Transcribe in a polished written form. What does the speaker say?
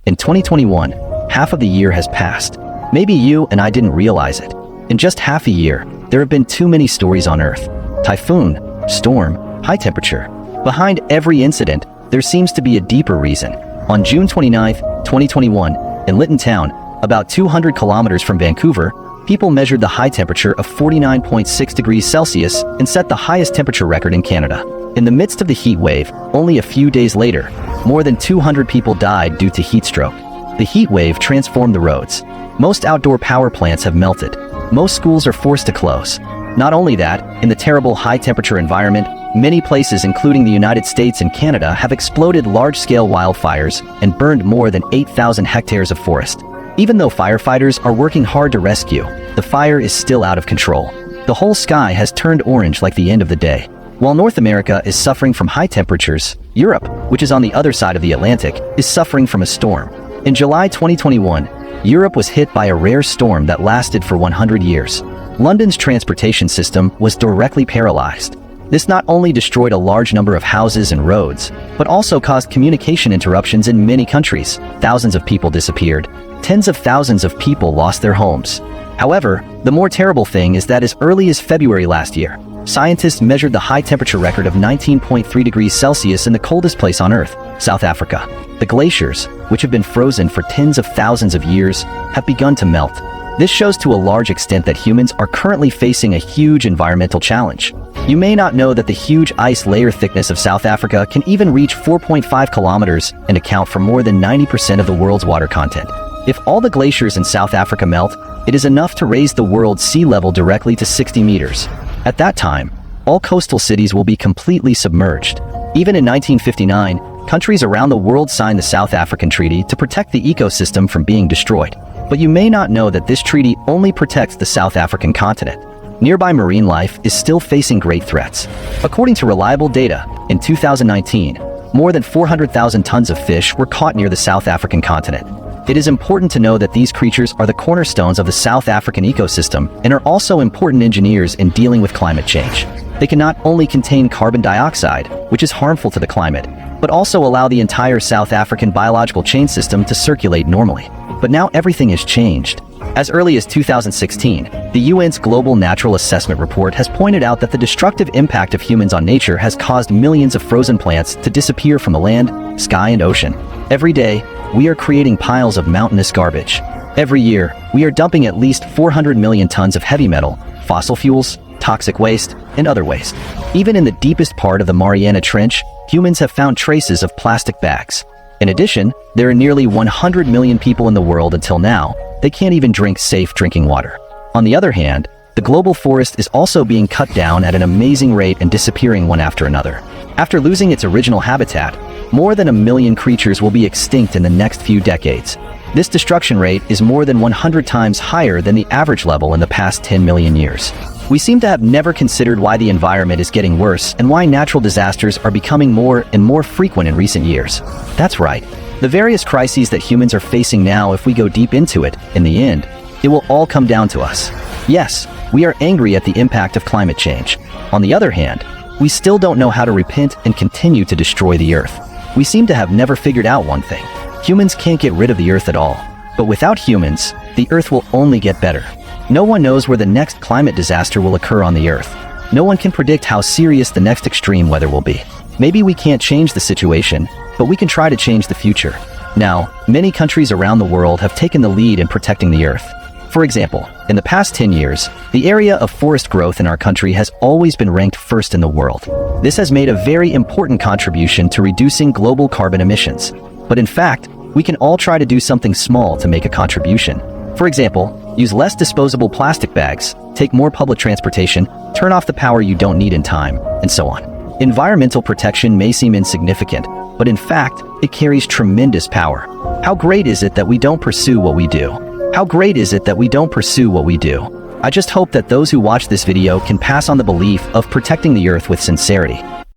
In 2021, half of the year has passed. Maybe you and I didn't realize it. In just half a year, there have been too many stories on Earth. Typhoon, storm, high temperature. Behind every incident, there seems to be a deeper reason. On June 29, 2021, in Lytton town, about 200 kilometers from Vancouver, people measured the high temperature of 49.6 degrees Celsius and set the highest temperature record in Canada. In the midst of the heat wave, only a few days later, more than 200 people died due to heat stroke. The heat wave transformed the roads. Most outdoor power plants have melted. Most schools are forced to close. Not only that, in the terrible high-temperature environment, many places including the United States and Canada have exploded large-scale wildfires and burned more than 8,000 hectares of forest. Even though firefighters are working hard to rescue, the fire is still out of control. The whole sky has turned orange like the end of the day. While North America is suffering from high temperatures, Europe, which is on the other side of the Atlantic, is suffering from a storm. In July 2021, Europe was hit by a rare storm that lasted for 100 years. London's transportation system was directly paralyzed. This not only destroyed a large number of houses and roads, but also caused communication interruptions in many countries. Thousands of people disappeared. Tens of thousands of people lost their homes. However, the more terrible thing is that as early as February last year, scientists measured the high temperature record of 19.3 degrees Celsius in the coldest place on Earth, South Africa. The glaciers, which have been frozen for tens of thousands of years, have begun to melt. This shows to a large extent that humans are currently facing a huge environmental challenge. You may not know that the huge ice layer thickness of South Africa can even reach 4.5 kilometers and account for more than 90% of the world's water content. If all the glaciers in South Africa melt, it is enough to raise the world's sea level directly to 60 meters. At that time, all coastal cities will be completely submerged. Even in 1959, countries around the world signed the South African Treaty to protect the ecosystem from being destroyed. But you may not know that this treaty only protects the South African continent. Nearby marine life is still facing great threats. According to reliable data, in 2019, more than 400,000 tons of fish were caught near the South African continent. It is important to know that these creatures are the cornerstones of the South African ecosystem and are also important engineers in dealing with climate change. They can not only contain carbon dioxide, which is harmful to the climate, but also allow the entire South African biological chain system to circulate normally. But now everything has changed. As early as 2016, the UN's Global Natural Assessment Report has pointed out that the destructive impact of humans on nature has caused millions of frozen plants to disappear from the land, sky, and ocean. Every day, we are creating piles of mountainous garbage. Every year, we are dumping at least 400 million tons of heavy metal, fossil fuels, toxic waste, and other waste. Even in the deepest part of the Mariana Trench, humans have found traces of plastic bags. In addition, there are nearly 100 million people in the world until now. They can't even drink safe drinking water. On the other hand, the global forest is also being cut down at an amazing rate and disappearing one after another. After losing its original habitat, more than 1 million creatures will be extinct in the next few decades. This destruction rate is more than 100 times higher than the average level in the past 10 million years. We seem to have never considered why the environment is getting worse and why natural disasters are becoming more and more frequent in recent years. That's right. The various crises that humans are facing now, if we go deep into it, in the end, it will all come down to us. Yes, we are angry at the impact of climate change. On the other hand, we still don't know how to repent and continue to destroy the Earth. We seem to have never figured out one thing. Humans can't get rid of the Earth at all. But without humans, the Earth will only get better. No one knows where the next climate disaster will occur on the Earth. No one can predict how serious the next extreme weather will be. Maybe we can't change the situation, but we can try to change the future. Now, many countries around the world have taken the lead in protecting the Earth. For example, in the past 10 years, the area of forest growth in our country has always been ranked first in the world. This has made a very important contribution to reducing global carbon emissions. But in fact, we can all try to do something small to make a contribution. For example, use less disposable plastic bags, take more public transportation, turn off the power you don't need in time, and so on. Environmental protection may seem insignificant, but in fact, it carries tremendous power. How great is it that we don't pursue what we do? How great is it that we don't pursue what we do? I just hope that those who watch this video can pass on the belief of protecting the Earth with sincerity.